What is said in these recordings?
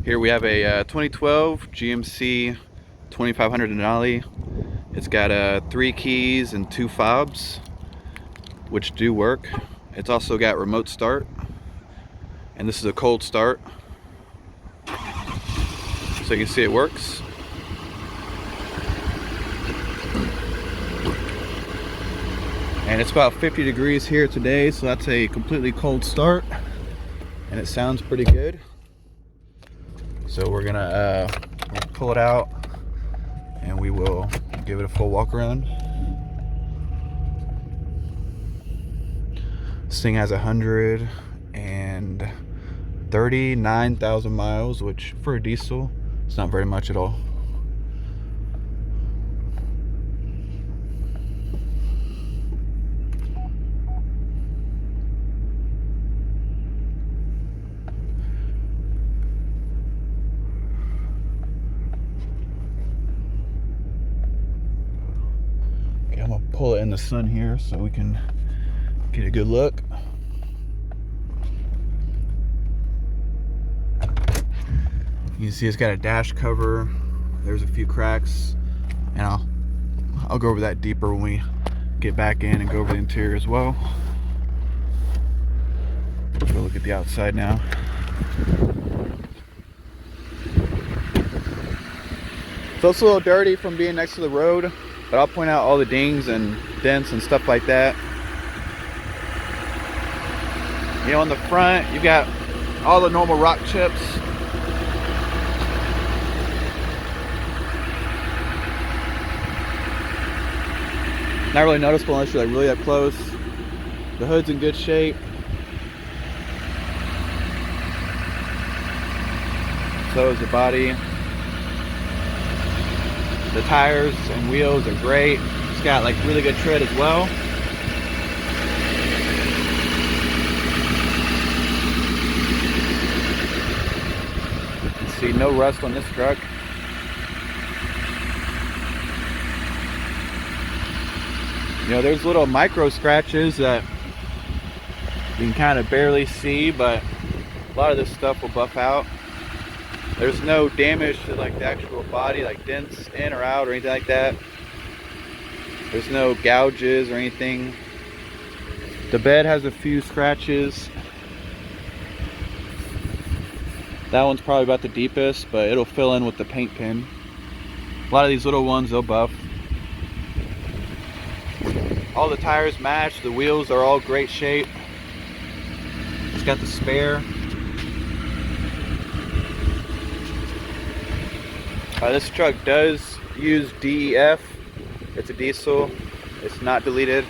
Here we have a 2012 GMC 2500 Denali. It's got 3 keys and 2 fobs, which do work. It's also got remote start, and this is a cold start. So you can see it works. And it's about 50 degrees here today, so that's a completely cold start, and it sounds pretty good. So we're gonna pull it out and we will give it a full walk around. This thing has 139,000 miles, which for a diesel, it's not very much at all. I'm gonna pull it in the sun here so we can get a good look. You can see it's got a dash cover. There's a few cracks, and I'll go over that deeper when we get back in and go over the interior as well. Go look at the outside now. So it's a little dirty from being next to the road, but I'll point out all the dings and dents and stuff like that. You know, on the front, you've got all the normal rock chips. Not really noticeable unless you're like really up close. The hood's in good shape. So is the body. The tires and wheels are great. It's got like really good tread as well. You can see no rust on this truck. You know, there's little micro scratches that you can kind of barely see, but a lot of this stuff will buff out. There's no damage to like the actual body, like dents in or out or anything like that. There's no gouges or anything. The bed has a few scratches. That one's probably about the deepest, but it'll fill in with the paint pen. A lot of these little ones, they'll buff. All the tires match. The wheels are all great shape. It's got the spare. This truck does use DEF. It's a diesel. It's not deleted.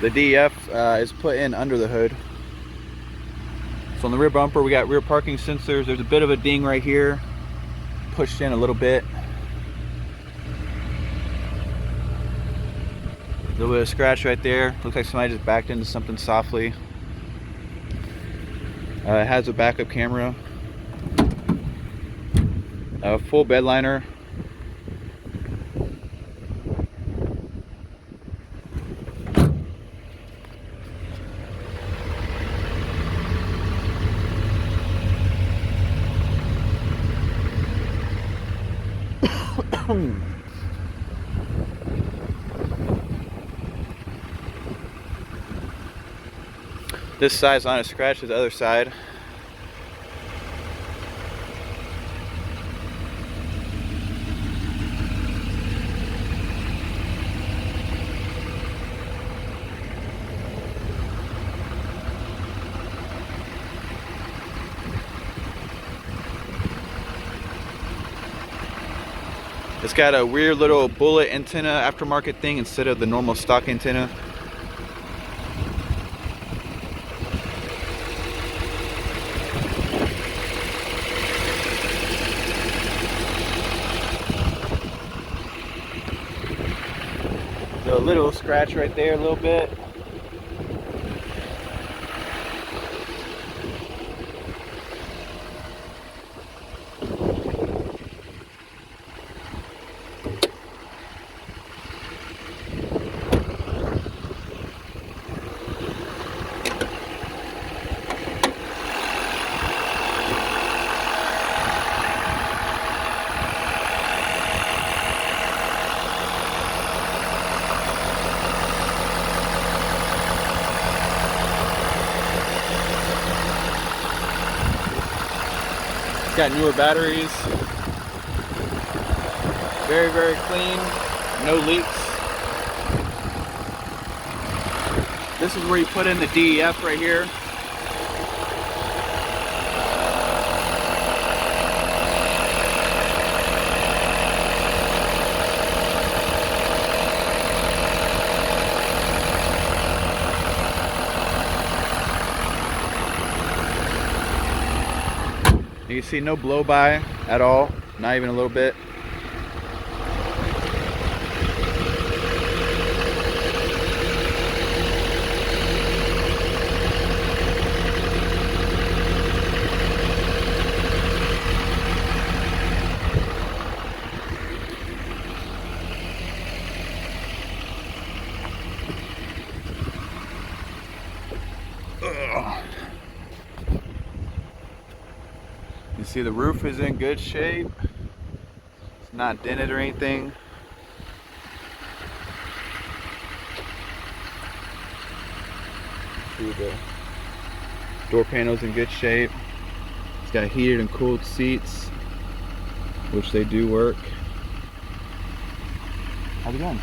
The DEF is put in under the hood. So on the rear bumper, we got rear parking sensors. There's a bit of a ding right here, pushed in a little bit. A little bit of scratch right there. Looks like somebody just backed into something softly. It has a backup camera. Full bed liner. This side's not a scratch to the other side. It's got a weird little bullet antenna aftermarket thing instead of the normal stock antenna. So a little scratch right there, a little bit. got newer batteries. Very, very clean. No leaks. This is where you put in the DEF right here. You can see no blow by at all, not even a little bit. You see the roof is in good shape. It's not dented or anything. See the door panel's in good shape. It's got heated and cooled seats, which they do work. How's it going?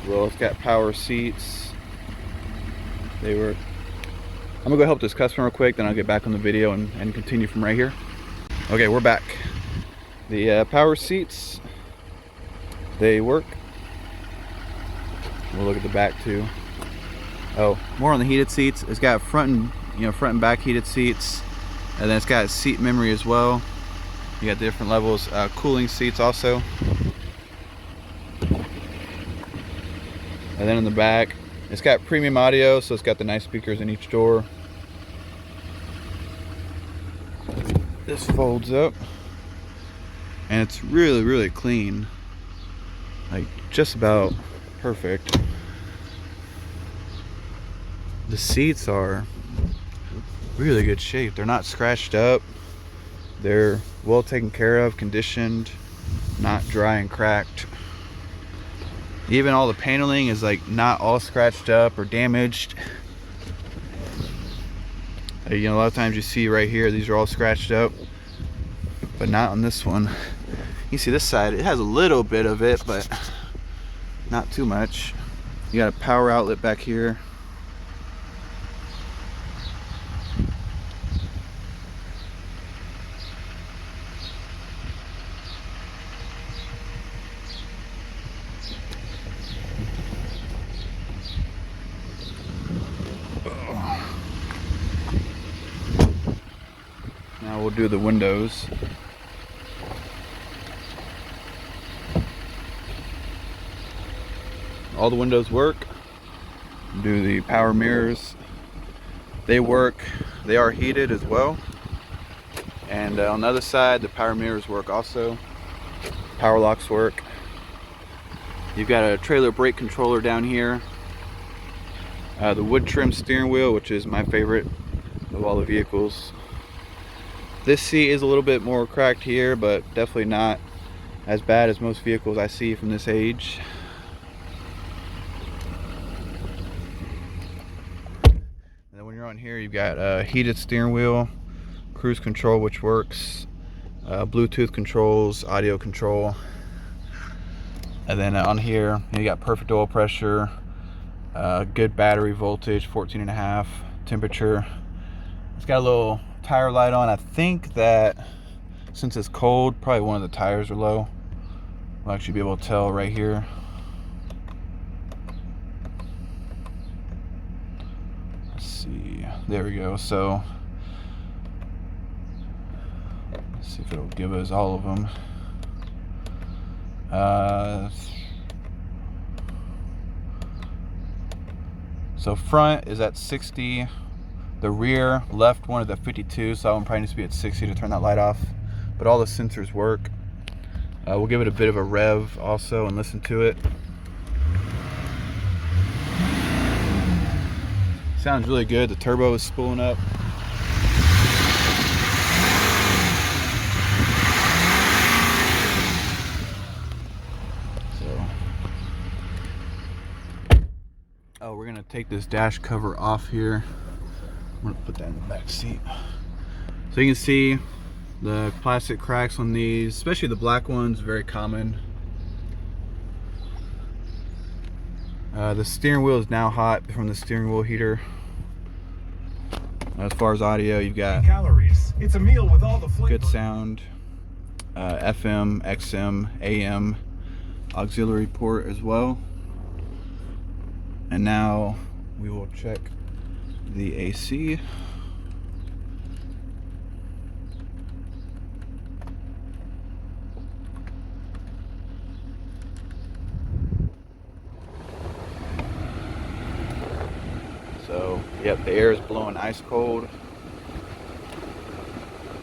Well, it's got power seats. They work. I'm gonna go help this customer real quick, then I'll get back on the video and continue from right here. Okay, we're back. The power seats, they work. We'll look at the back too. Oh, more on the heated seats. It's got front and back heated seats, and then it's got seat memory as well. You got different levels. Cooling seats also. And then in the back, it's got premium audio, so it's got the nice speakers in each door. This folds up, and it's really, really clean. Like, just about perfect. The seats are really good shape. They're not scratched up. They're well taken care of, conditioned, not dry and cracked. Even all the paneling is like not all scratched up or damaged. A lot of times you see right here, these are all scratched up, but not on this one. You see this side, it has a little bit of it, but not too much. You got a power outlet back here. Now we'll do the windows. All the windows work. Do the power mirrors. They work. They are heated as well. And on the other side, the power mirrors work also. Power locks work. You've got a trailer brake controller down here. The wood trim steering wheel, which is my favorite of all the vehicles. This seat is a little bit more cracked here, but definitely not as bad as most vehicles I see from this age. And then when you're on here, you've got a heated steering wheel, cruise control, which works, Bluetooth controls, audio control. And then on here, you got perfect oil pressure, good battery voltage, 14.5, temperature. It's got a little tire light on. I think that since it's cold, probably one of the tires are low. We'll actually be able to tell right here. Let's see. There we go. So let's see if it'll give us all of them. So front is at 60. The rear left one is at 52, so that one probably needs to be at 60 to turn that light off. But all the sensors work. We'll give it a bit of a rev also and listen to it. Sounds really good. The turbo is spooling up. So Oh, we're gonna take this dash cover off here. I'm gonna put that in the back seat. So you can see the plastic cracks on these, especially the black ones, very common. The steering wheel is now hot from the steering wheel heater. As far as audio, you've got calories. It's a meal with all the flavor. Good sound, FM, XM, AM, auxiliary port as well. And now we will check the AC. So, yep, the air is blowing ice cold.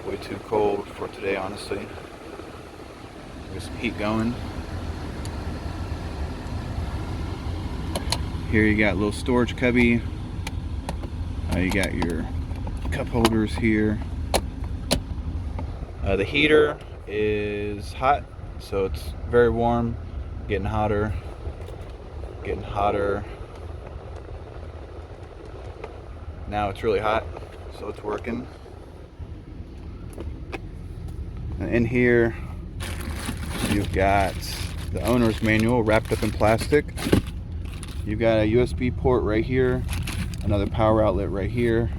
Way too cold for today, honestly. There's some heat going. Here you got a little storage cubby. You got your cup holders here. The heater is hot, so it's very warm. Getting hotter. Getting hotter. Now it's really hot, so it's working. And in here, you've got the owner's manual wrapped up in plastic. You've got a USB port right here, another power outlet right here.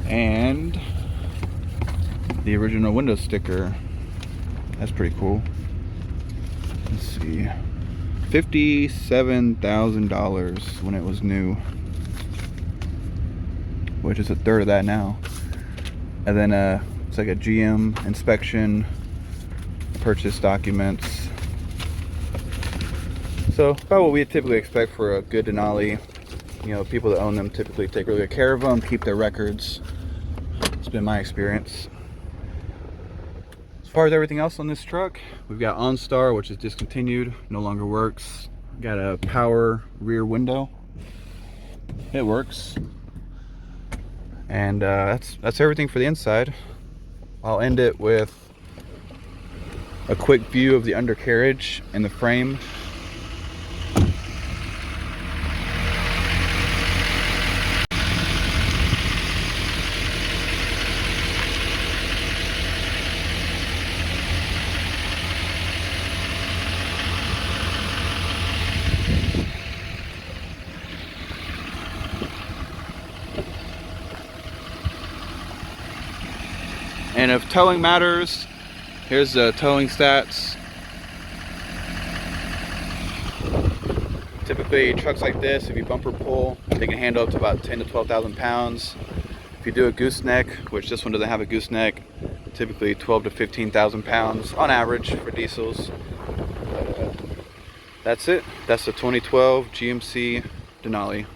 And the original window sticker. That's pretty cool. Let's see. $57,000 when it was new, which is a third of that now. And then it's like a GM inspection, purchase documents. So about what we typically expect for a good Denali. You know, people that own them typically take really good care of them, keep their records. It's been my experience. As far as everything else on this truck, we've got OnStar, which is discontinued, no longer works. Got a power rear window. It works. And that's everything for the inside. I'll end it with a quick view of the undercarriage and the frame. And if towing matters, here's the towing stats. Typically trucks like this, if you bumper pull, they can handle up to about 10 to 12,000 pounds. If you do a gooseneck, which this one doesn't have a gooseneck, typically 12 to 15,000 pounds on average for diesels. But, that's it. That's the 2012 GMC Denali.